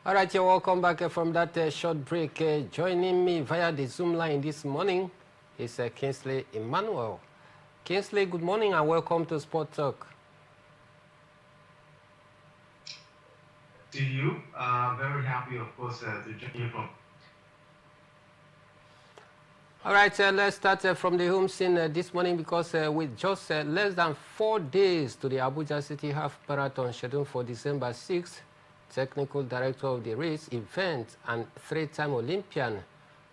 All right, you're welcome back from that short break. Joining me via the Zoom line this morning is Kingsley Emmanuel. Kingsley, good morning and welcome to Sport Talk. To you, very happy, of course, to join you from. All right, let's start from the home scene this morning because with just less than 4 days to the Abuja City Half Marathon scheduled for December 6th, Technical Director of the race event and three-time Olympian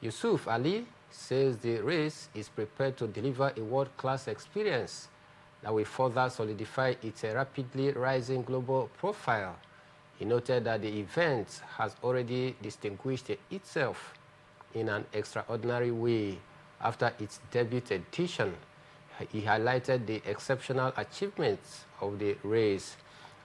Yusuf Ali says the race is prepared to deliver a world-class experience that will further solidify its rapidly rising global profile. He noted that the event has already distinguished itself in an extraordinary way after its debut edition. He highlighted the exceptional achievements of the race.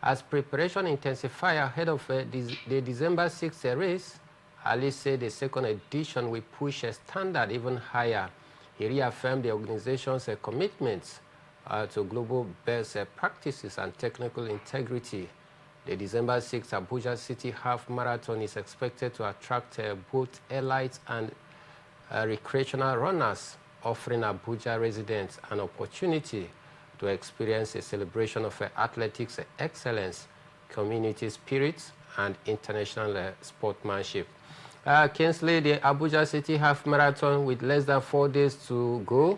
As preparation intensifies ahead of the December 6th race, Ali said the second edition will push a standard even higher. He reaffirmed the organization's commitments to global best practices and technical integrity. The December 6th Abuja City Half Marathon is expected to attract both elites and recreational runners, offering Abuja residents an opportunity to experience a celebration of athletics excellence, community spirit, and international sportsmanship. Kingsley, the Abuja City Half Marathon with less than 4 days to go.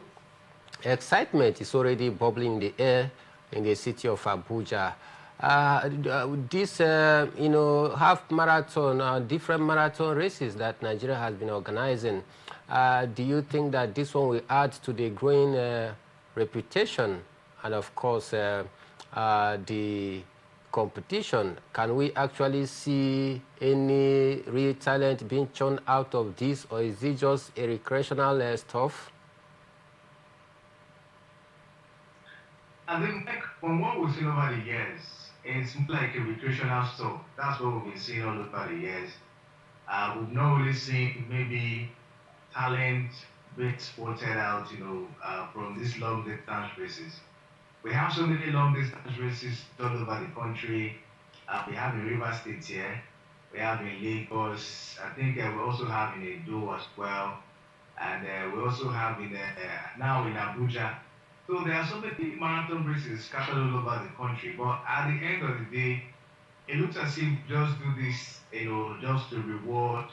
Excitement is already bubbling in the air in the city of Abuja. This, half marathon, different marathon races that Nigeria has been organizing, do you think that this one will add to the growing reputation and, of course, the competition? Can we actually see any real talent being churned out of this, or is it just a recreational stuff? I think, from what we've seen over the years, it's more like a recreational stuff. That's what we've been seeing all over the years. We've not really seen maybe talent being spotted out, from these long distance races. We have so many long distance races all over the country. We have in River State here. We have in Lagos. I think we also have in Edo as well. And we also have now in Abuja. So there are so many marathon races scattered all over the country. But at the end of the day, it looks as if just do this, just to reward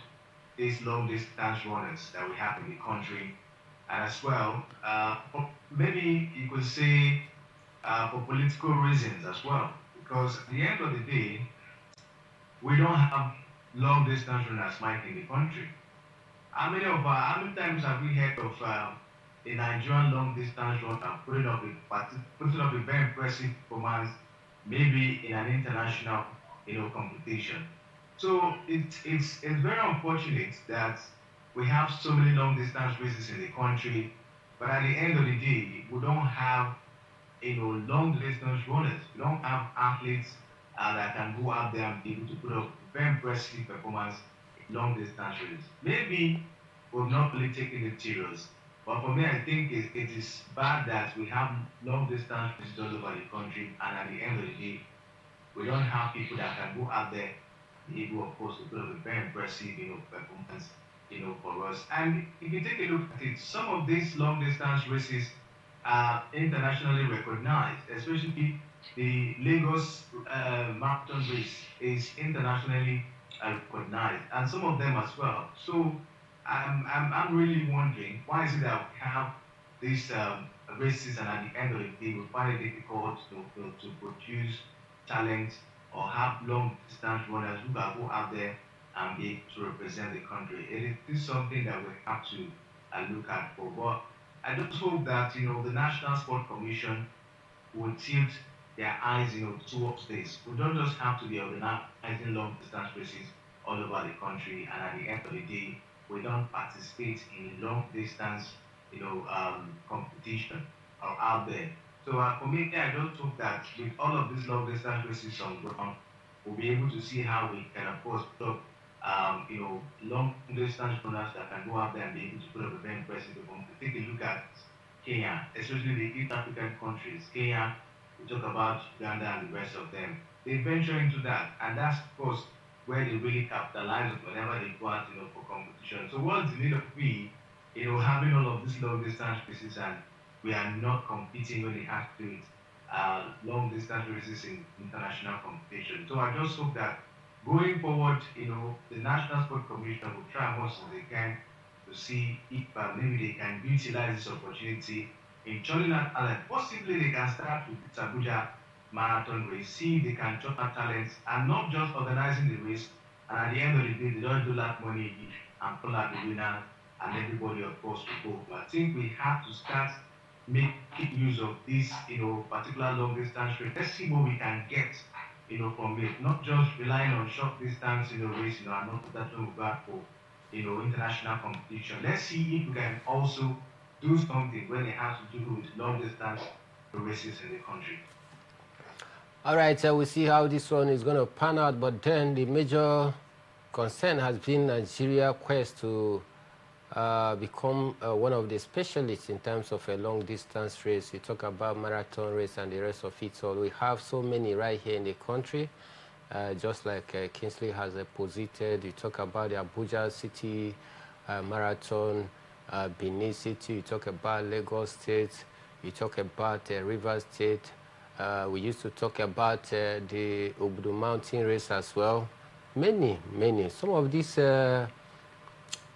these long distance runners that we have in the country. And as well, maybe you could say for political reasons as well. Because at the end of the day, we don't have long distance runners, Mike, in the country. How many times have we heard of a Nigerian long distance runner putting up a very impressive performance, maybe in an international, competition? So it's very unfortunate that we have so many long distance races in the country, but at the end of the day, we don't have long distance runners. We don't have athletes that can go out there and be able to put up very impressive performance in long distance races. Maybe we've not really taken it serious. But for me, I think it is bad that we have long distance races all over the country, and at the end of the day, we don't have people that can go out there, be able, of course, to put up a very impressive, performance, for us. And if you take a look at it, some of these long distance races are internationally recognized, especially the Lagos marathon race is internationally recognized, and some of them as well. So I'm really wondering, why is it that we have these races, and at the end of the day, we find it difficult to produce talent or have long distance runners who can go out there and be able to represent the country. It is something that we have to look at for. But I just hope that the National Sport Commission will tilt their eyes towards this. We don't just have to be organizing long distance races all over the country, and at the end of the day, we don't participate in long distance competition or out there. So for me, I just hope that with all of these long distance races on ground, we'll be able to see how we can, of course, put up long distance runners that can go out there and be able to put up a very impressive performance. Take a look at Kenya, especially the East African countries. Kenya, we talk about Uganda and the rest of them. They venture into that, and that's, of course, where they really capitalize on whenever they go out, for competition. So what's the need of we, having all of these long distance races and we are not competing when it has to do with long distance races in international competition. So I just hope that going forward, the National Sport Commission will try as much as they can to see if maybe they can utilize this opportunity in churning out talent. Possibly they can start with this Abuja marathon race, see if they can churn out talents and not just organizing the race. And at the end of the day, they don't do that money and pull out the winner and everybody, of course, will go. But I think we have to start making use of this, particular long distance race. Let's see what we can get, from it. Not just relying on short distance, race, and not that we go out for, international competition. Let's see if we can also do something when it has to do with long distance races in the country. All right, so we'll see how this one is going to pan out. But then the major concern has been Nigeria's quest to become one of the specialists in terms of a long distance race. You talk about marathon race and the rest of it. So we have so many right here in the country, just like Kingsley has posited. You talk about the Abuja City Marathon, Benin City. You talk about Lagos State. You talk about Rivers State. We used to talk about the Obudu Mountain race as well. Many. Some of these,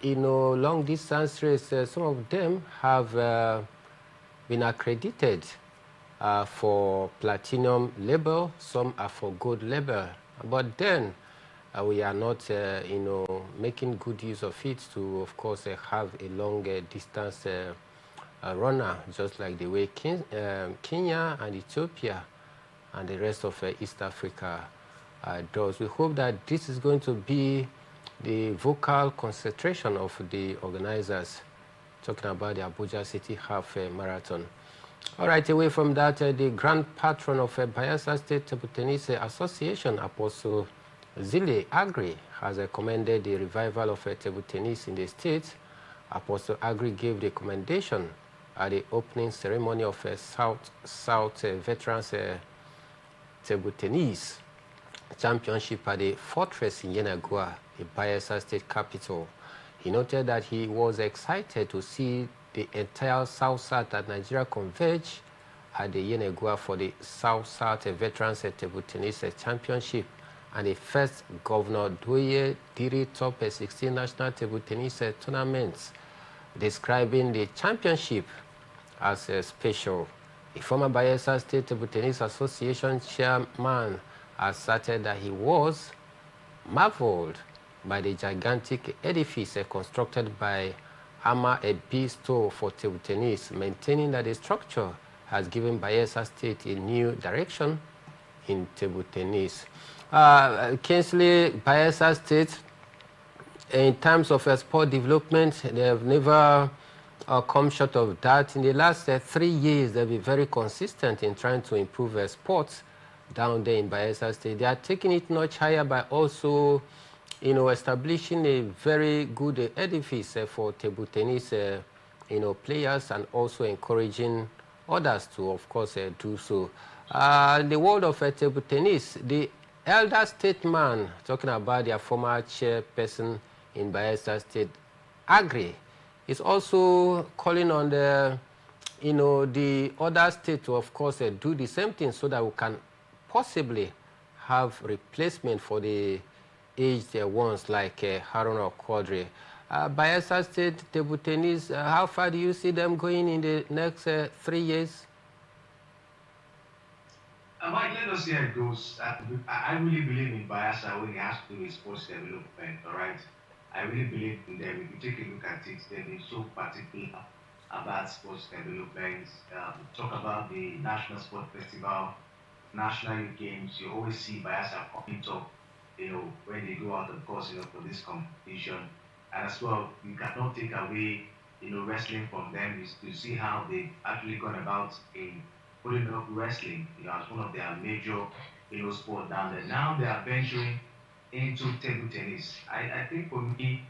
long distance races, some of them have been accredited for platinum label. Some are for gold label. But then we are not, making good use of it to, of course, have a long distance runner, just like the way Kenya and Ethiopia and the rest of East Africa does. We hope that this is going to be the vocal concentration of the organizers, talking about the Abuja City Half Marathon. All right, away from that, the grand patron of Bayelsa State Table Tennis Association, Apostle Zile Agri, has commended the revival of table tennis in the state. Apostle Agri gave the commendation at the opening ceremony of South Veterans Table Tennis Championship at the Fortress in Yenagoa, the Bayelsa State capital. He noted that he was excited to see the entire South-South at Nigeria converge at the Yenagoa for the South-South Veterans Table Tennis Championship and the first Governor Doye Diri Top 16 National Table Tennis Tournaments, describing the championship as special. A former Bayelsa State Table Tennis Association chairman asserted that he was marveled by the gigantic edifice constructed by Ama Ebisto for table tennis, maintaining that the structure has given Bayelsa State a new direction in table tennis. Kingsley, Bayelsa State, in terms of sport development, they have never come short of that. In the last 3 years, they've been very consistent in trying to improve sports down there in Bayelsa State. They are taking it much higher by also, establishing a very good edifice for table tennis, players, and also encouraging others to, of course, do so. In the world of table tennis, the elder statesman, talking about their former chairperson in Bayelsa State, Agri, is also calling on the, the other state to, of course, do the same thing so that we can possibly have replacement for the aged ones like Haruna Quadri. Bayelsa State table tennis, how far do you see them going in the next 3 years? Mike, let us see how it goes. I really believe in Bayelsa when it has to do with sports development, all right? I really believe in them. If you take a look at it, they've been so particular about sports development. Talk about the National Sport Festival, National Youth Games. You always see Bayelsa coming top, when they go out, of course, for this competition. And as well, you cannot take away, wrestling from them. Is to see how they've actually gone about in putting up wrestling, as one of their major, sport down there. Now they are venturing into table tennis. I think for me,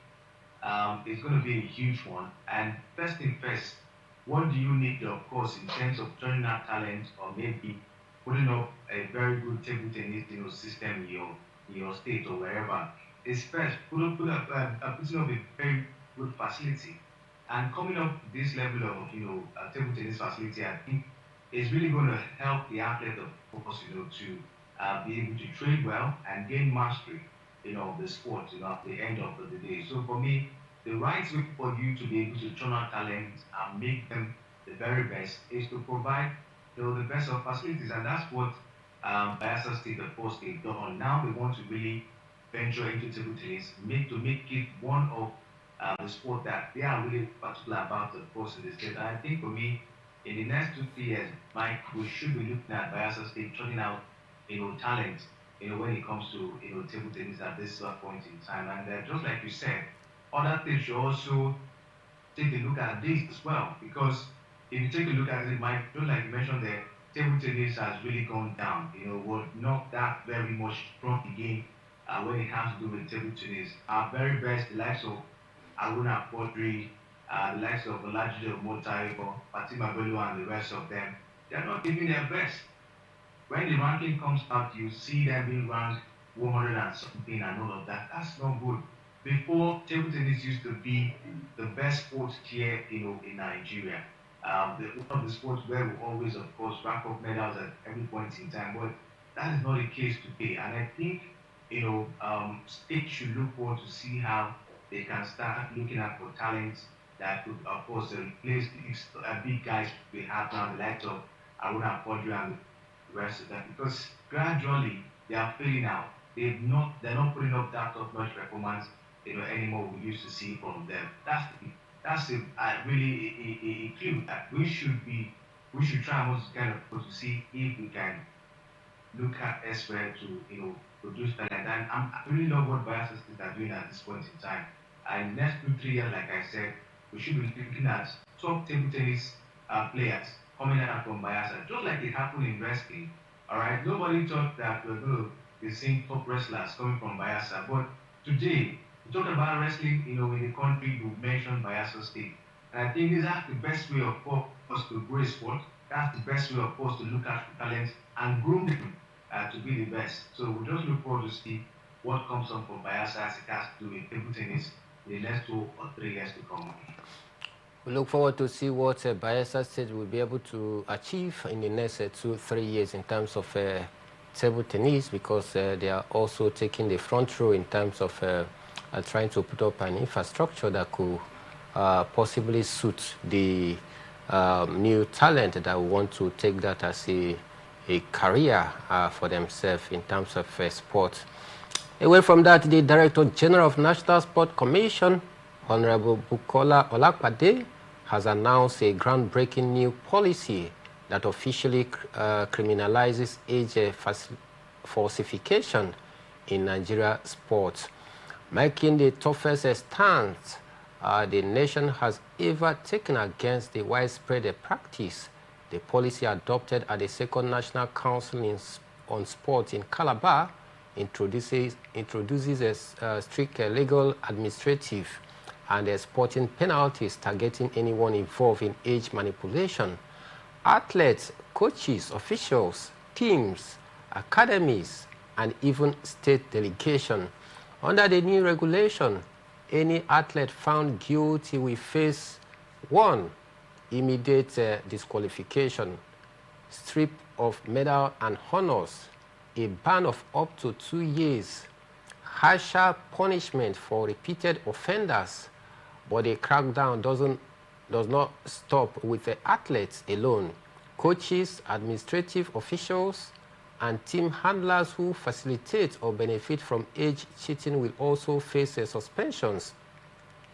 it's going to be a huge one. And first thing first, what do you need, of course, in terms of turning out talent or maybe putting up a very good table tennis, system in your in your state or wherever, is first putting up a very good facility. And coming up to this level of, table tennis facility, I think is really going to help the athlete, of course, to be able to train well and gain mastery, of the sport, at the end of the day. So for me, the right way for you to be able to turn out talents and make them the very best is to provide, the best of facilities, and that's what Bayelsa State, of course, they've done. Now they want to really venture into table tennis, make it one of the sport that they are really particular about, of course, in the state. And I think for me, in the next 2, 3 years, Mike, we should be looking at Bayelsa State turning out, talent, when it comes to, table tennis at this point in time. And just like you said, other things should also take a look at this as well, because if you take a look at it, Mike, just like you mentioned there, table tennis has really gone down. We're not that very much strong again when it has to do with table tennis. Our very best, the likes of Aruna Podri, the likes of Olajude Motayo, Fatima Bello, and the rest of them, they're not giving their best. When the ranking comes out, you see them being ranked 100 and something and all of that. That's not good. Before, table tennis used to be the best sport here, in Nigeria. One of the sports where we always, of course, rack up medals at every point in time. But that is not the case today. And I think, states should look forward to see how they can start looking at for talents that could, of course, replace these big guys we have now, the likes of Aruna Podri and the rest of them. Because gradually they are failing out. They're not putting up that top notch performance, anymore we used to see from them. That's really a clue that we should try most kind of to see if we can look at elsewhere to, produce talent. And I really love what Biosystem are doing at this point in time. And next 2, 3 years, like I said, we should be looking at top table tennis players coming out from Bayelsa, just like it happened in wrestling. All right, nobody thought that we're going to be seeing top wrestlers coming from Bayelsa, but today we talk about wrestling, in the country. You mentioned Bayelsa State, and I think that's the best way, of course, to grow a sport. That's the best way, of course, to look at talents and groom them to be the best. So we just look forward to see what comes up from Bayelsa as it has to do with table tennis in the next 2 or 3 years to come. We look forward to see what Bayelsa State will be able to achieve in the next 2-3 years in terms of table tennis, because they are also taking the front row in terms of trying to put up an infrastructure that could possibly suit the new talent that want to take that as a career for themselves in terms of sport. Away from that, the Director General of National Sport Commission, Honorable Bukola Olakpade, has announced a groundbreaking new policy that officially criminalizes age falsification in Nigeria sports, making the toughest stance the nation has ever taken against the widespread practice. The policy adopted at the Second National Council on Sport in Calabar introduces strict legal, administrative, and sporting penalties targeting anyone involved in age manipulation. Athletes, coaches, officials, teams, academies, and even state delegation. Under the new regulation, any athlete found guilty will face 1. Immediate disqualification, strip of medal and honors, a ban of up to 2 years, harsher punishment for repeated offenders. But the crackdown does not stop with the athletes alone. Coaches, administrative officials, and team handlers who facilitate or benefit from age cheating will also face suspensions,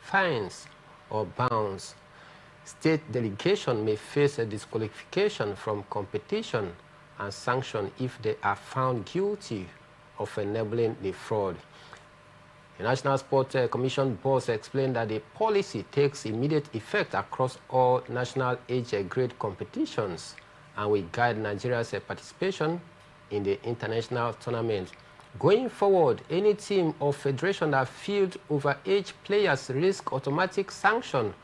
fines, or bans. State delegation may face a disqualification from competition and sanction if they are found guilty of enabling the fraud. The National Sports Commission boss explained that the policy takes immediate effect across all national age grade competitions and will guide Nigeria's participation in the international tournament. Going forward, any team or federation that field overage players risk automatic sanction.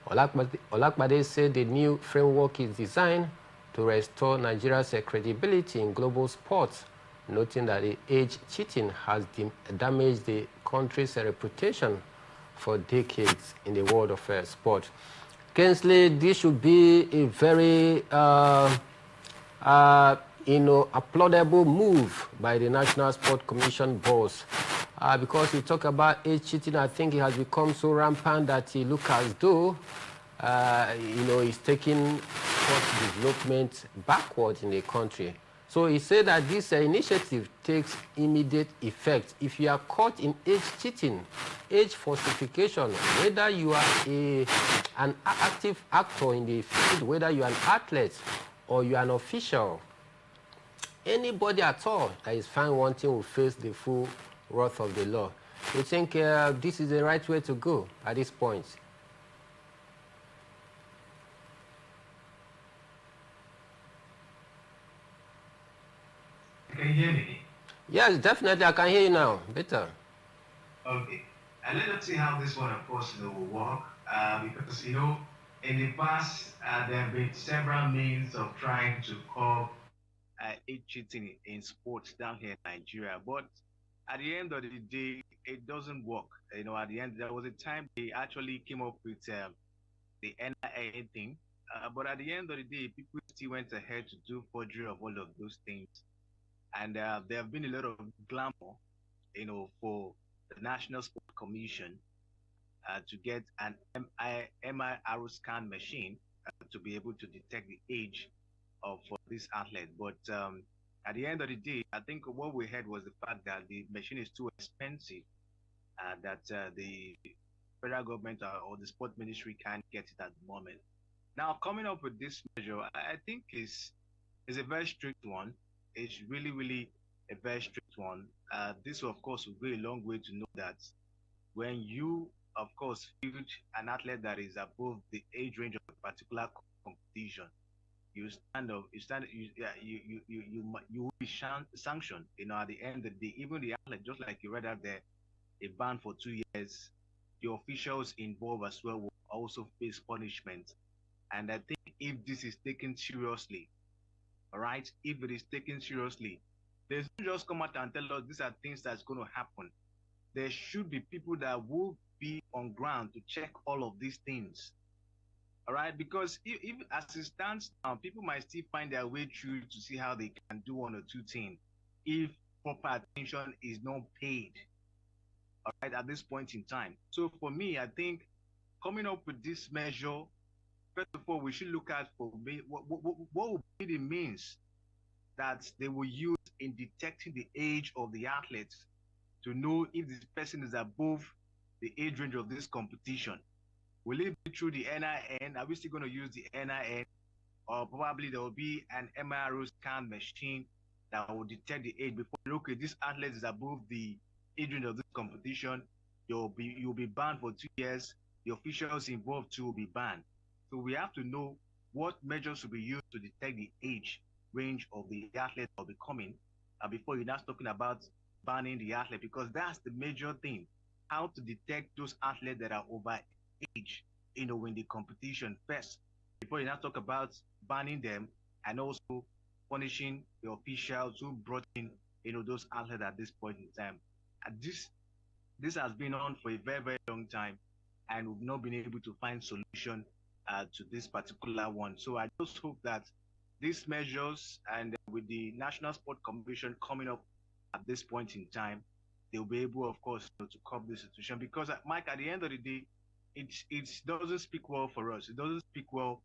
Olakpade said the new framework is designed to restore Nigeria's credibility in global sports noting that the age cheating has damaged the country's reputation for decades in the world of sport. Kingsley, this should be a very applaudable move by the National Sport Commission boss. Because you talk about age cheating, I think it has become so rampant that it looks as though, it's taking sport development backward in the country. So he said that this initiative takes immediate effect. If you are caught in age cheating, age falsification, whether you are an active actor in the field, whether you are an athlete or you are an official, anybody at all that is found wanting will face the full wrath of the law. You think this is the right way to go at this point? Can you hear me? Yes, definitely. I can hear you now. Better. Okay. And let us see how this one, of course, will work. Because, in the past, there have been several means of trying to curb age cheating in sports down here in Nigeria. But at the end of the day, it doesn't work. At the end, there was a time they actually came up with the NIA thing. But at the end of the day, people still went ahead to do forgery of all of those things. And there have been a lot of glamour, for the National Sport Commission to get an MIRO scan machine to be able to detect the age of this athlete. But at the end of the day, I think what we heard was the fact that the machine is too expensive, that the federal government or the sport ministry can't get it at the moment. Now, coming up with this measure, I think is a very strict one. It's really, really a very strict one. This, of course, will go a long way to know that when you, of course, field an athlete that is above the age range of a particular competition, you will be sanctioned. At the end of the day, even the athlete, just like you read out there, a ban for 2 years. The officials involved as well will also face punishment. And I think if this is taken seriously, all right, if it is taken seriously, they shouldn't just come out and tell us these are things that's going to happen. There should be people that will be on ground to check all of these things. All right, because if as it stands now, people might still find their way through to see how they can do one or two things if proper attention is not paid. All right, at this point in time. So for me, I think coming up with this measure, first of all, we should look at for me what would be the means that they will use in detecting the age of the athletes to know if this person is above the age range of this competition. Will it be through the NIN? Are we still going to use the NIN? Or probably there will be an MRO scan machine that will detect the age before, okay, this athlete is above the age range of this competition. You'll be banned for 2 years. The officials involved too will be banned. So we have to know what measures will be used to detect the age range of the athlete that will be coming before you're not talking about banning the athlete, because that's the major thing. How to detect those athletes that are over age, in the competition first, before you now talk about banning them and also punishing the officials who brought in, those athletes at this point in time. And this has been on for a very, very long time, and we've not been able to find solution to this particular one. So I just hope that these measures, and with the National Sport Commission coming up at this point in time, they'll be able, of course, to curb this situation. Because, Mike, at the end of the day, it doesn't speak well for us. It doesn't speak well,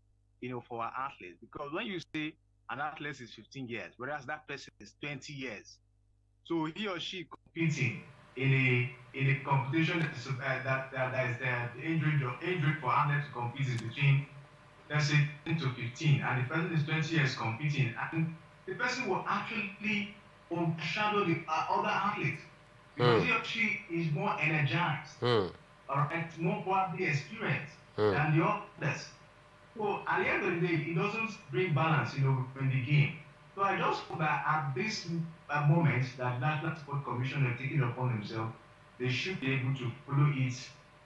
for our athletes. Because when you say an athlete is 15 years, whereas that person is 20 years, so he or she competing in a competition that is the age range for athletes to compete is between, let's say, 10 to 15, and the person is 20 years competing, and the person will actually overshadow the other athletes because he or she is more energized, all right, more probably experienced than the others. So at the end of the day, it doesn't bring balance, in the game. So I just hope that at this moment that National Sport Commission are taking upon themselves, they should be able to follow it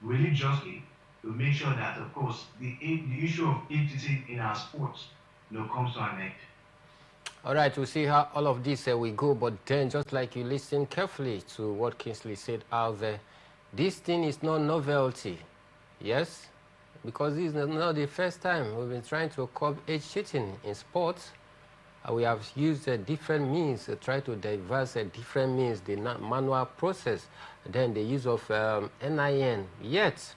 religiously to make sure that, of course, the issue of age cheating in our sports, comes to an end. All right, we'll see how all of this will go, but then just like you listen carefully to what Kingsley said out there, this thing is not novelty, yes? Because this is not the first time we've been trying to curb age cheating in sports. We have used different means to try to diverse different means, the manual process, then the use of NIN. Yet,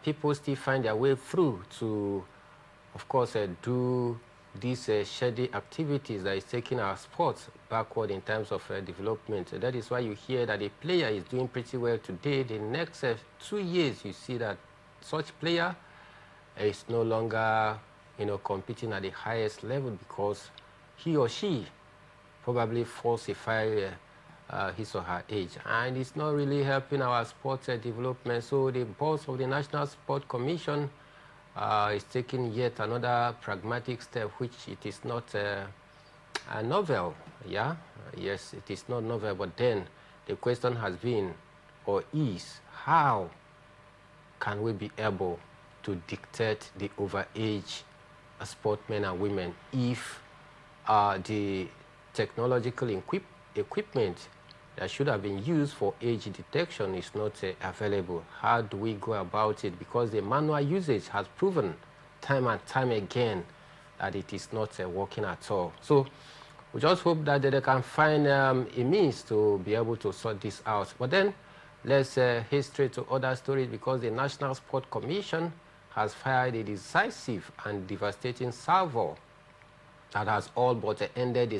people still find their way through to, of course, do these shady activities that is taking our sports backward in terms of development. That is why you hear that a player is doing pretty well today. The next 2 years, you see that such player is no longer, competing at the highest level because he or she probably falsify his or her age, and it's not really helping our sports development. So the boss of the National Sport Commission is taking yet another pragmatic step, which it is not a novel. Yeah, yes, it is not novel. But then the question has been, or is, how can we be able to dictate the overage sportsmen and women if the technological equipment that should have been used for age detection is not available? How do we go about it? Because the manual usage has proven time and time again that it is not working at all. So we just hope that they can find a means to be able to sort this out. But then let's head straight to other stories, because the National Sport Commission has fired a decisive and devastating salvo that has all but ended the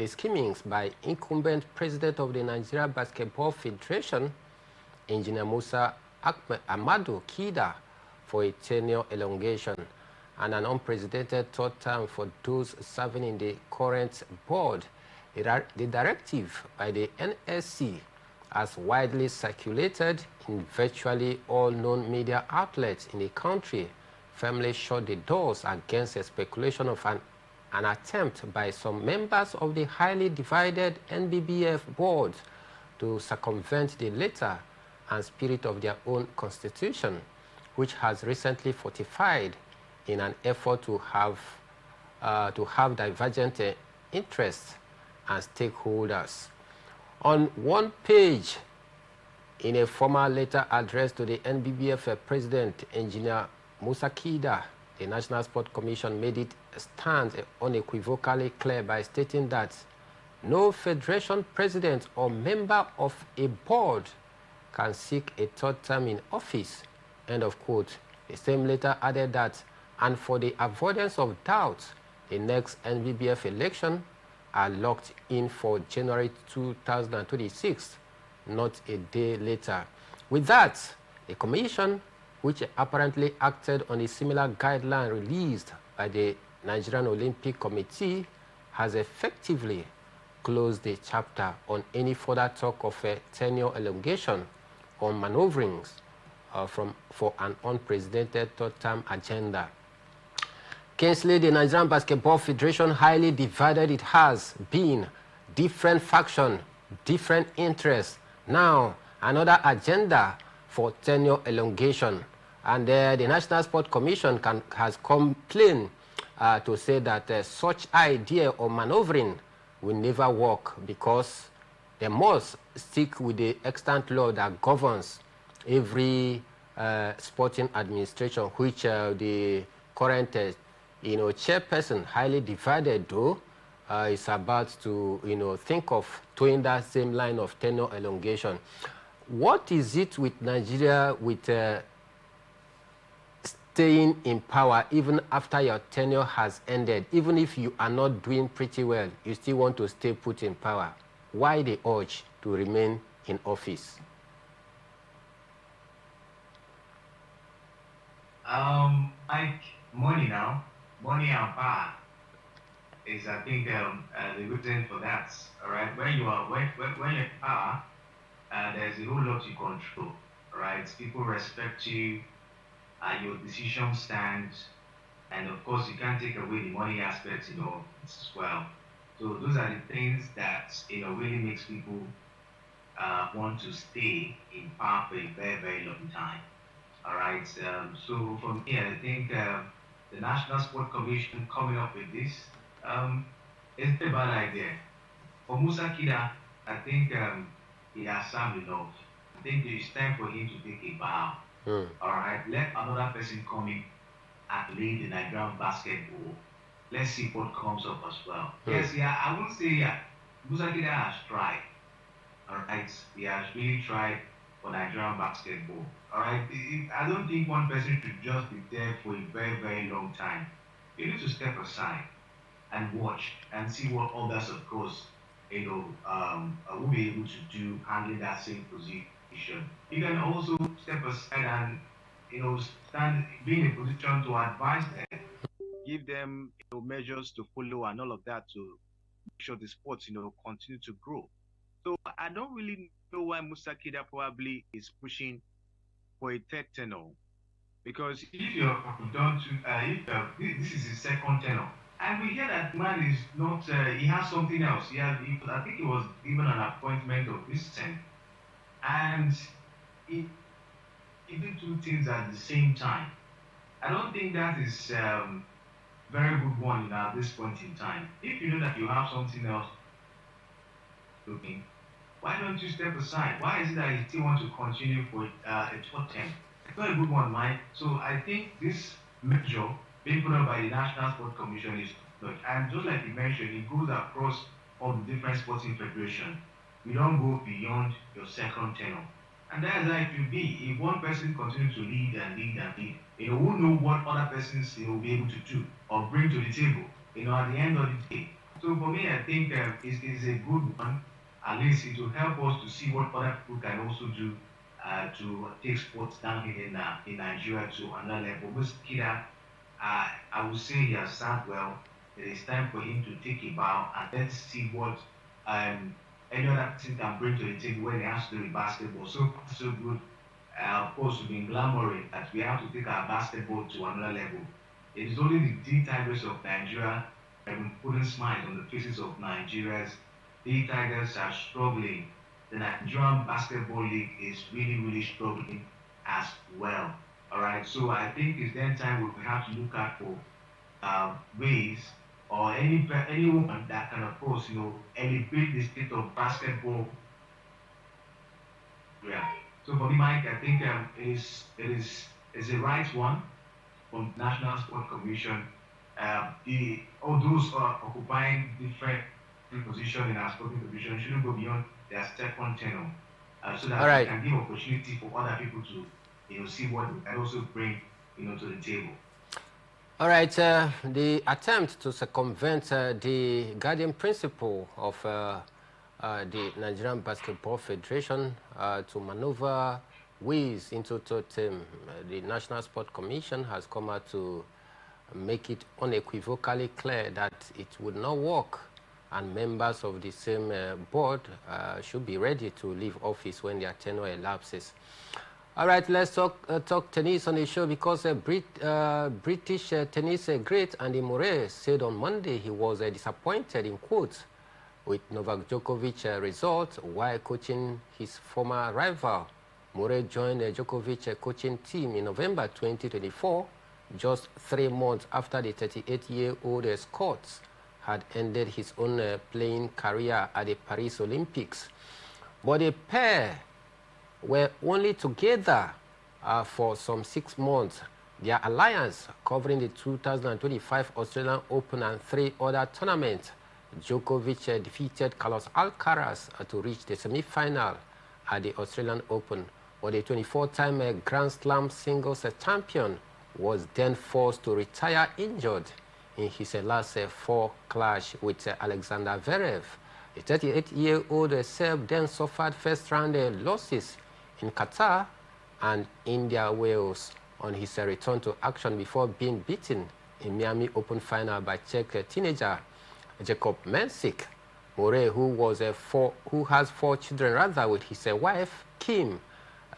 schemings by incumbent president of the Nigeria Basketball Federation, Engineer Musa Ahmadu Kida, for a tenure elongation and an unprecedented third term for those serving in the current board. The directive by the NSC, as widely circulated in virtually all known media outlets in the country, firmly shut the doors against a speculation of an attempt by some members of the highly divided NBBF board to circumvent the letter and spirit of their own constitution, which has recently fortified in an effort to have divergent interests and stakeholders. On one page, in a formal letter addressed to the NBBF President, Engineer Musa Kida, the National Sport Commission made it stand unequivocally clear by stating that no federation president or member of a board can seek a third term in office, end of quote. The same letter added that, and for the avoidance of doubt, the next NBBF election are locked in for January 2026, not a day later. With that, the commission, which apparently acted on a similar guideline released by the Nigerian Olympic Committee, has effectively closed the chapter on any further talk of a tenure elongation or maneuverings for an unprecedented third-term agenda. Kingsley, the Nigerian Basketball Federation, highly divided. It has been different faction, different interests. Now, another agenda for tenure elongation. And the National Sport Commission has complained to say that such idea of maneuvering will never work, because they must stick with the extant law that governs every sporting administration, which the current chairperson, highly divided though, is about to think of towing that same line of tenure elongation. What is it with Nigeria with staying in power even after your tenure has ended? Even if you are not doing pretty well, you still want to stay put in power. Why the urge to remain in office? Like money now, money and power is, I think, the reason for that. All right, when you're in power, there's a whole lot you control. All right, people respect you, your decisions stand, and of course, you can't take away the money aspect, as well. So those are the things that really makes people want to stay in power for a very, very long time. All right. So for me, I think the National Sport Commission coming up with this, It's a bad idea. For Musa Kida, I think he has served enough. I think it's time for him to take a bow. All right, let another person come in and lead the Nigerian basketball. Let's see what comes up as well. Yes, yeah, I would say Musa Kida has tried. All right, he has really tried for Nigerian basketball. All right, I don't think one person should just be there for a very, very long time. You need to step aside and watch and see what others, of course, will be able to do handling that same position. You can also step aside and stand, be in a position to advise them, give them measures to follow and all of that to make sure the sports continue to grow. So I don't really know why Musa Kida probably is pushing for a third tenor. Because if you're done to, if this is his second tenor, and we hear that man is not, he has something else. I think it was given an appointment of Christian, and he did two things at the same time. I don't think that is very good one at this point in time. If you know that you have something else looking, why don't you step aside? Why is it that you still want to continue for a short term? It's not a good one, Mike. So I think this measure being put up by the National Sport Commission is good. And just like you mentioned, it goes across all the different sporting federations. You don't go beyond your second tenure. And that's how it will be. If one person continues to lead and lead and lead, who know what other persons will be able to do or bring to the table, at the end of the day. So for me, I think it's a good one. At least it will help us to see what other people can also do to take sports down here in Nigeria to another level. But Kida, I would say he has started well. It is time for him to take a bow and let's see what any other team can bring to the table when it has to do with basketball. So good. Of course, we've been glamoring that we have to take our basketball to another level. It is only the D Tigers of Nigeria that have been putting smiles on the faces of Nigerians. The Tigers are struggling. The Nigerian Basketball League is really, really struggling as well. All right, so I think it's then time we have to look at for ways or anyone that can, of course, elevate the state of basketball. Yeah. So for me, Mike, I think it is a right one from National Sport Commission. All those occupying different position in our sporting division shouldn't go beyond their second tenure, so that we can give opportunity for other people to see what they can also bring to the table. All right, the attempt to circumvent the guardian principle of the Nigerian Basketball Federation to maneuver ways into third term, the National Sport Commission has come out to make it unequivocally clear that it would not work, and members of the same board should be ready to leave office when their tenure elapses. All right, let's talk tennis on the show because British tennis great Andy Murray said on Monday he was disappointed, in quotes, with Novak Djokovic result while coaching his former rival. Murray joined the Djokovic coaching team in November 2024, just 3 months after the 38-year-old Scot had ended his own playing career at the Paris Olympics. But the pair were only together for some 6 months. Their alliance, covering the 2025 Australian Open and 3 other tournaments, Djokovic defeated Carlos Alcaraz to reach the semi-final at the Australian Open. But the 24-time Grand Slam singles champion was then forced to retire injured in his last 4 clash with Alexander Zverev. The 38-year-old Serb then suffered first-round losses in Qatar and India Wales on his return to action before being beaten in Miami Open final by Czech teenager Jakob Mensik. Murray, who has 4 children with his wife Kim,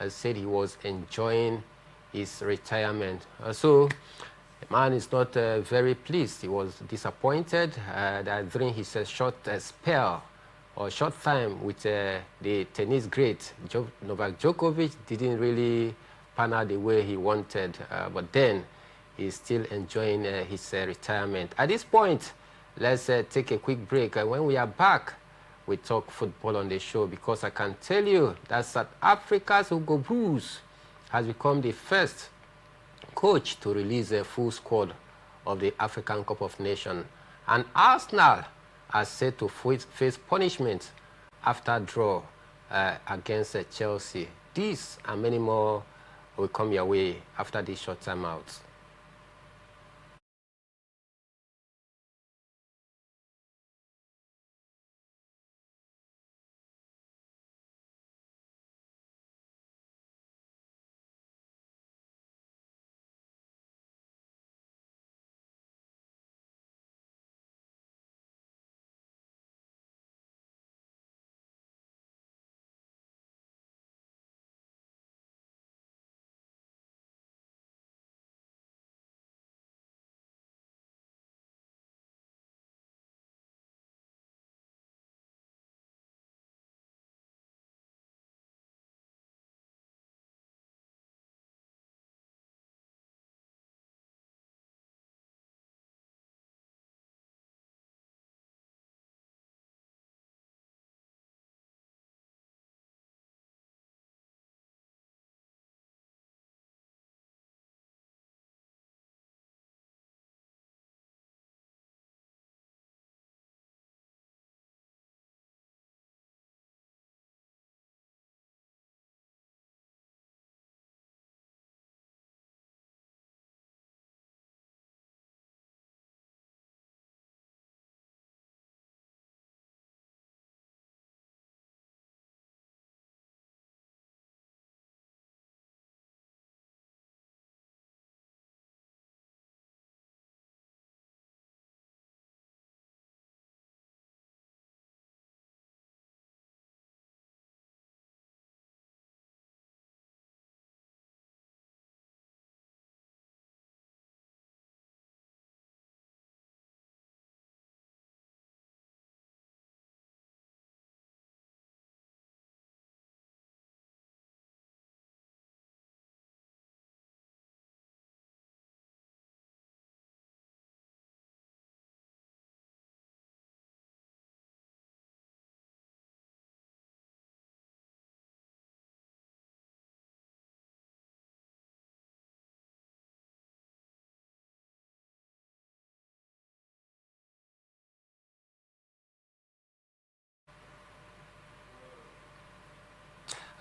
said he was enjoying his retirement. So the man is not very pleased. He was disappointed that during his short spell or short time with the tennis great Novak Djokovic didn't really pan out the way he wanted, but then he's still enjoying his retirement. At this point, Let's take a quick break. And when we are back, we talk football on the show, because I can tell you that South Africa's Hugo Broos has become the first coach to release a full squad of the African Cup of Nations. And Arsenal are set to face punishment after draw against Chelsea. These and many more will come your way after this short time out.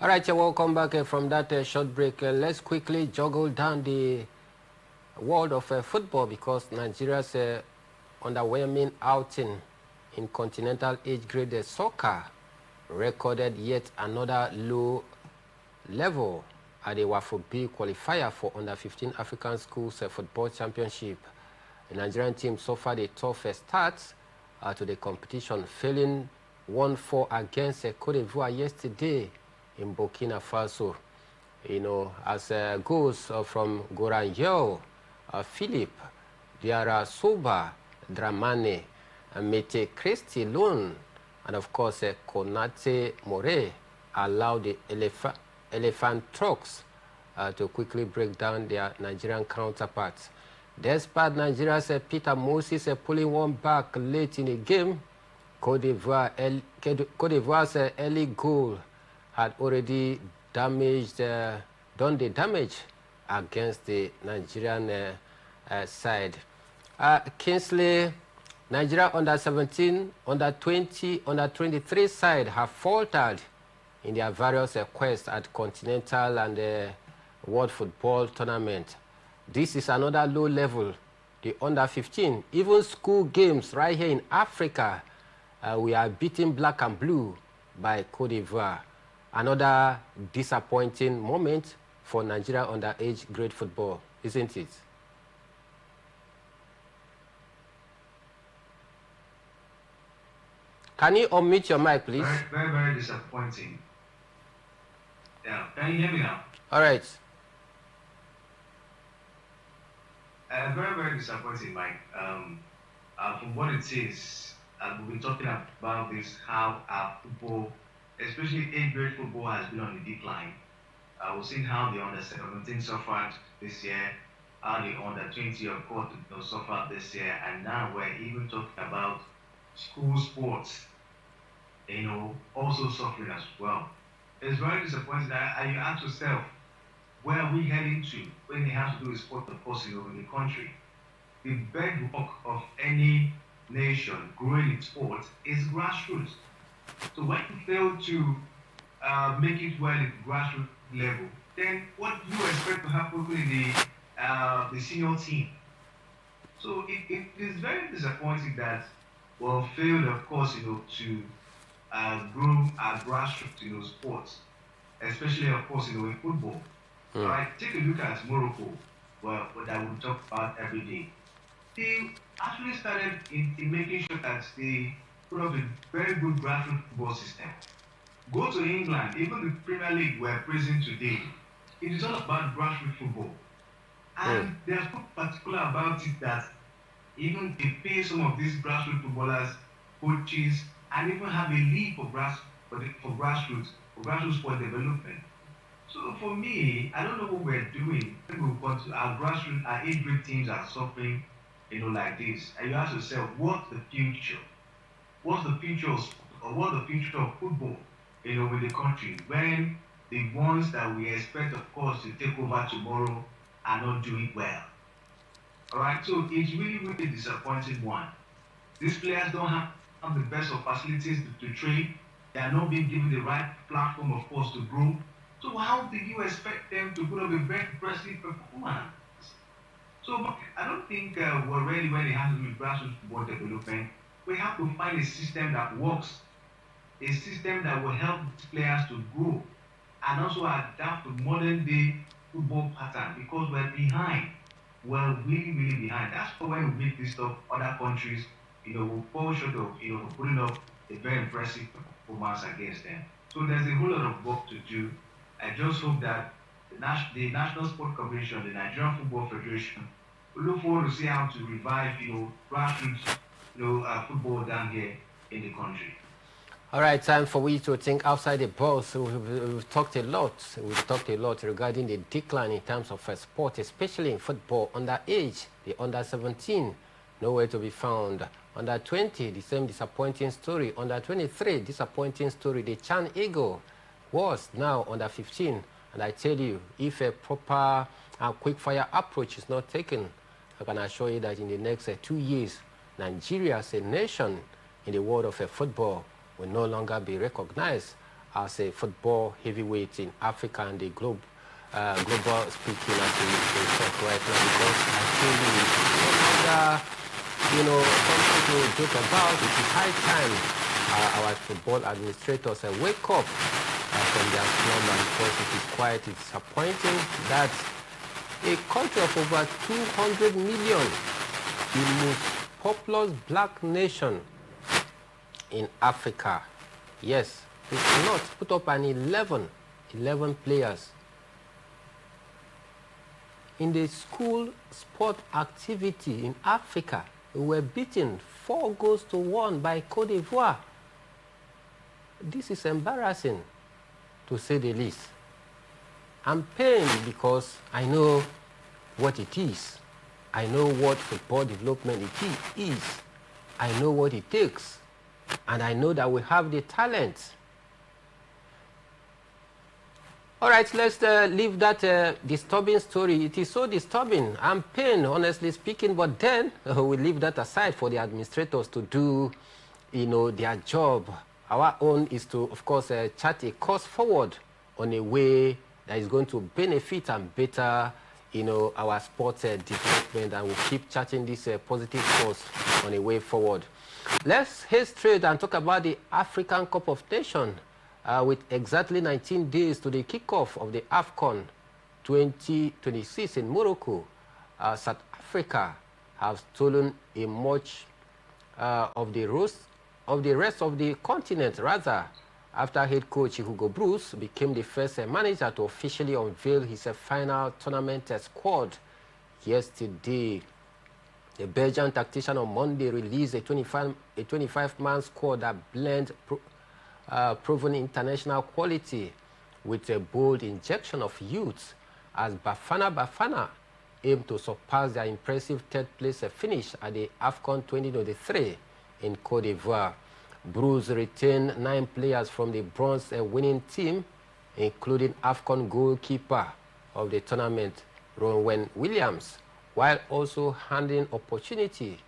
All right, welcome back from that short break. Let's quickly juggle down the world of football, because Nigeria's underwhelming outing in continental age grade soccer recorded yet another low level at the WAFO B qualifier for under-15 African Schools Football Championship. The Nigerian team suffered a tough start to the competition, failing 1-4 against Cote d'Ivoire yesterday in Burkina Faso. You know, as goals from Goranyo, Philip, Diara Soba, Dramane, Mete Christy Lone, and of course Konate More allowed the Elephant Trucks to quickly break down their Nigerian counterparts. Despite Nigeria's Peter Moses pulling one back late in the game, Cote d'Ivoire's early goal had already done the damage against the Nigerian side. Kingsley, Nigeria under-17, under-20, under-23 side have faltered in their various quests at continental and world football tournament. This is another low level, the under-15. Even school games right here in Africa, we are beating black and blue by Cote d'Ivoire. Another disappointing moment for Nigeria underage grade football, isn't it? Can you unmute your mic, please? Very, very disappointing. Yeah, can you hear me now? All right. Very, very disappointing, Mike. From what it is, we've been talking about this, how our football, especially age-grade football, has been on the decline. We've seen how the under-17 suffered this year. how the under-20, of course, suffered this year, and now we're even talking about school sports, also suffering as well. It's very disappointing that you ask yourself, where are we heading to when it has to do with sport, of course, in the country? The bedrock of any nation growing in sports is grassroots. So when you fail to make it well at grassroots level, then what do you expect to happen in the senior team? So it is very disappointing that we failed, of course, to groom our grassroots, sports, especially, of course, in football. All right, take a look at Morocco, that we talk about every day. They actually started in making sure that they put up a very good grassroots football system. Go to England, even the Premier League we're praising today, it is all about grassroots football. And they're so particular about it that even they pay some of these grassroots footballers, coaches, and even have a league for grassroots sport development. So for me, I don't know what we're doing. When we got to our grassroots, our age grade teams are suffering, like this. And you ask yourself, what's the future? What's the future of sport, or what's the future of football, with the country when the ones that we expect, of course, to take over tomorrow are not doing well? All right, so it's really, really disappointing one. These players don't have the best of facilities to train. They are not being given the right platform, of course, to grow. So how do you expect them to put up a very impressive performance? So I don't think we're ready when it has to do with grassroots football development. We have to find a system that works, a system that will help players to grow and also adapt to modern day football pattern, because we're behind. We're really, really behind. That's why when we meet this stuff, other countries, will fall short of, putting up a very impressive performance against them. So there's a whole lot of work to do. I just hope that the National Sport Commission, the Nigerian Football Federation, will look forward to see how to revive, grassroots, football down here in the country. All right, time for we to think outside the box. We've talked a lot. We've talked a lot regarding the decline in terms of sport, especially in football. Underage, the under 17, nowhere to be found. Under 20, the same disappointing story. Under 23, disappointing story. The Chan Eagle was now under 15. And I tell you, if a proper quick fire approach is not taken, I can assure you that in the next 2 years, Nigeria as a nation in the world of football will no longer be recognized as a football heavyweight in Africa and the global speaking as we talk right now, because I feel it's no longer, something to joke about. It is high time our football administrators wake up from their slumber, because it is quite disappointing that a country of over 200 million, the most populous black nation in Africa, yes, we cannot put up an 11 players. In the school sport activity in Africa, we were beaten 4-1 by Cote d'Ivoire. This is embarrassing, to say the least. I'm pained because I know what it is. I know what football development it is. I know what it takes. And I know that we have the talent. All right, let's leave that disturbing story. It is so disturbing. I'm pained, honestly speaking, but then we leave that aside for the administrators to do, their job. Our own is to, of course, chart a course forward on a way that is going to benefit and better, our sports development, and we'll keep charting this positive course on a way forward. Let's head straight and talk about the African Cup of Nations. With exactly 19 days to the kickoff of the AFCON 2026 in Morocco, South Africa have stolen a much of the rest of the continent, rather, after head coach Hugo Bruce became the first manager to officially unveil his final tournament squad yesterday. The Belgian tactician on Monday released a 25-man squad that blends proven international quality with a bold injection of youth, as Bafana aim to surpass their impressive third-place finish at the AFCON 2023 in Cote d'Ivoire. Blues retained 9 players from the bronze winning team, including AFCON goalkeeper of the tournament, Ronwen Williams, while also handing opportunity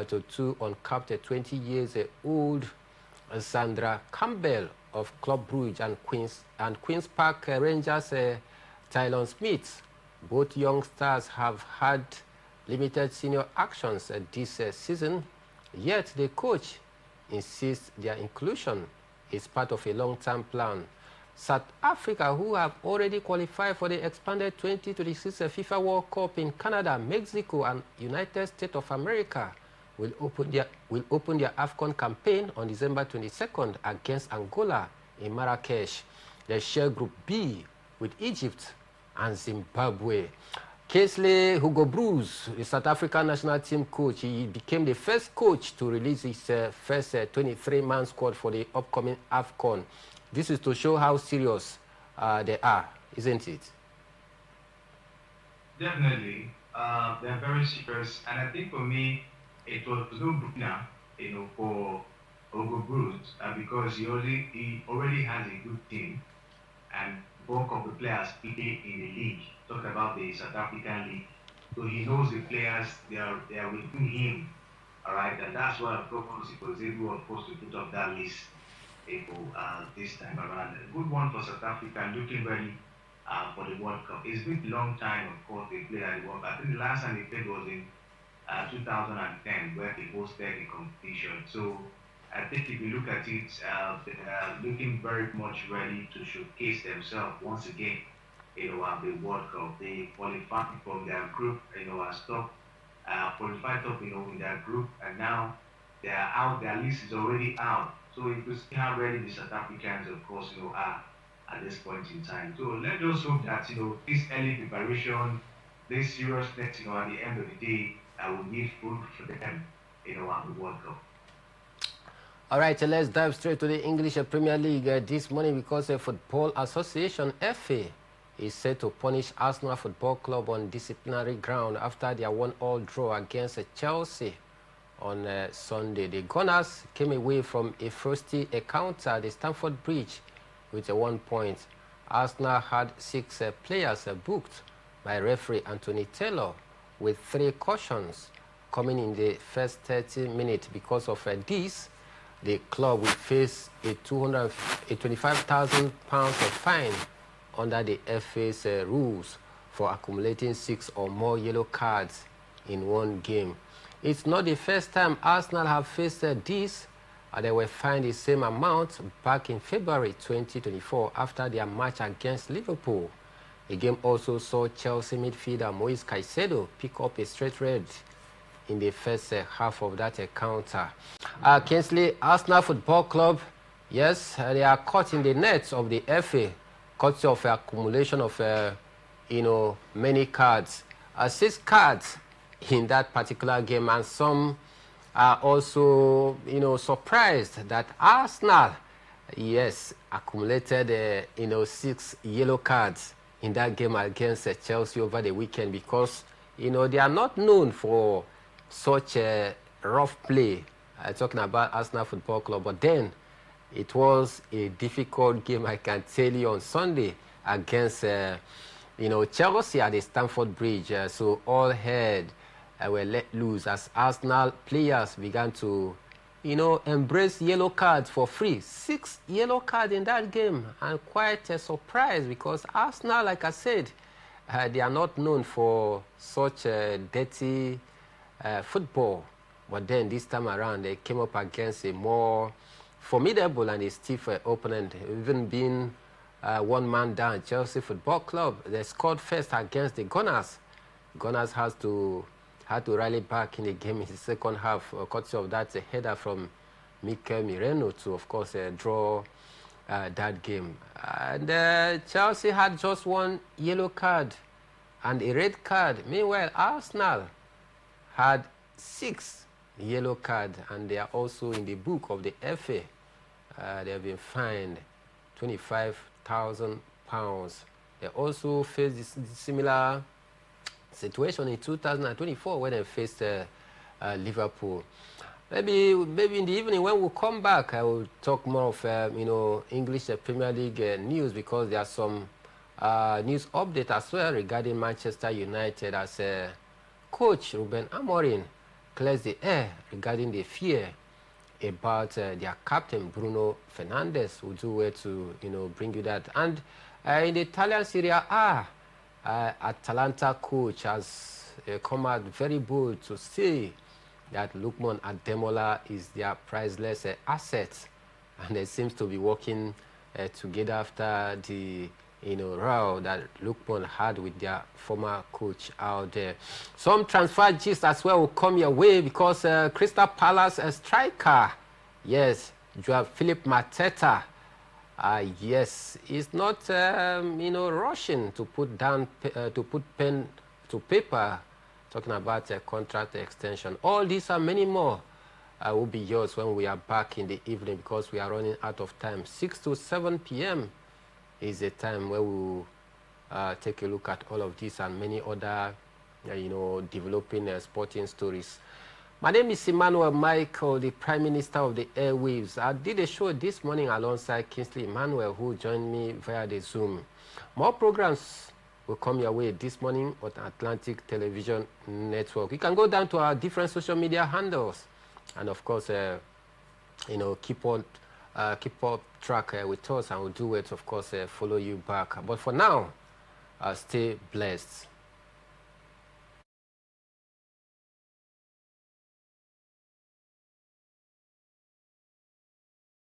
to 2 uncapped 20-years-old Sandra Campbell of Club Brugge and Queen's Park Rangers Tylon Smith. Both young stars have had limited senior actions this season, yet the coach insists their inclusion is part of a long-term plan. South Africa, who have already qualified for the expanded 2026 FIFA World Cup in Canada, Mexico, and United States of America, will open their AFCON campaign on December 22nd against Angola in Marrakesh. They share Group B with Egypt and Zimbabwe. Kesley Hugo Bruce, the South African national team coach, he became the first coach to release his first 23-man squad for the upcoming AFCON. This is to show how serious they are, isn't it? Definitely. They're very serious. And I think for me, it was no brainer, for Hugo Bruce, because he already has a good team. And bulk of the players play in the league. Talk about the South African league. So he knows the players, they are within him. All right, and that's why, of course, he was able, of course, to put up that list this time around. A good one for South Africa, looking ready for the World Cup. It's been a long time, of course, they played at the World Cup. I think the last time they played was in 2010, where they hosted the competition. So I think if you look at it, they are looking very much ready to showcase themselves once again, at the World Cup. They qualified from their group, as top, qualified top, in their group, and now they are out. Their list is already out. So you can see how ready the South Africans, of course, are at this point in time. So let's just hope that, this early preparation, this seriousness, at the end of the day, will give food for them, at the World Cup. All right, let's dive straight to the English Premier League this morning, because the Football Association, FA, is set to punish Arsenal Football Club on disciplinary ground after their 1-1 draw against Chelsea on Sunday. The Gunners came away from a frosty encounter at the Stamford Bridge with a 1 point. Arsenal had 6 players booked by referee Anthony Taylor, with 3 cautions coming in the first 30 minutes. Because of this, the club will face a £25,000 fine under the FA's rules for accumulating 6 or more yellow cards in one game. It's not the first time Arsenal have faced this. They were fined the same amount back in February 2024 after their match against Liverpool. The game also saw Chelsea midfielder Moise Caicedo pick up a straight red in the first half of that encounter. Kingsley, Arsenal Football Club, yes, they are caught in the nets of the FA, courtesy of accumulation of, many cards. 6 cards in that particular game, and some are also, surprised that Arsenal, yes, accumulated, 6 yellow cards in that game against Chelsea over the weekend, because, they are not known for such a rough play. Talking about Arsenal Football Club, but then it was a difficult game, I can tell you, on Sunday against, Chelsea at the Stamford Bridge. So all head were let loose as Arsenal players began to, embrace yellow cards for free. 6 yellow cards in that game, and quite a surprise, because Arsenal, like I said, they are not known for such dirty football. But then this time around, they came up against a more formidable and a stiff opponent, even being 1 man down. Chelsea Football Club, they scored first against the Gunners. Gunners had to rally back in the game in the second half, courtesy of that header from Mikel Merino to, of course, draw that game. And Chelsea had just 1 yellow card and a red card. Meanwhile, Arsenal had 6 yellow cards, and they are also in the book of the FA. They have been fined £25,000. They also face similar situation in 2024 when they faced Liverpool. Maybe in the evening when we come back, I will talk more of English Premier League news, because there are some news update as well regarding Manchester United, as coach Ruben Amorim clears the air regarding the fear about their captain Bruno Fernandes. We'll do well to bring you that. And in the Italian Serie A, Atalanta coach has come out very bold to say that Lookman Ademola is their priceless asset, and they seems to be working together after the row that Lookman had with their former coach out there. Some transfer gist as well will come your way, because Crystal Palace striker, yes, Joao Philip Mateta, yes, is not rushing to put down to put pen to paper, talking about a contract extension. All these and many more will be yours when we are back in the evening, because we are running out of time. 6 to 7 p.m. is the time where we will take a look at all of this and many other, developing sporting stories. My name is Emmanuel Michael, the Prime Minister of the Airwaves. I did a show this morning alongside Kingsley Emmanuel, who joined me via the Zoom. More programs will come your way this morning on Atlantic Television Network. You can go down to our different social media handles, and of course, keep up track with us, and we'll do it, of course, follow you back. But for now, stay blessed.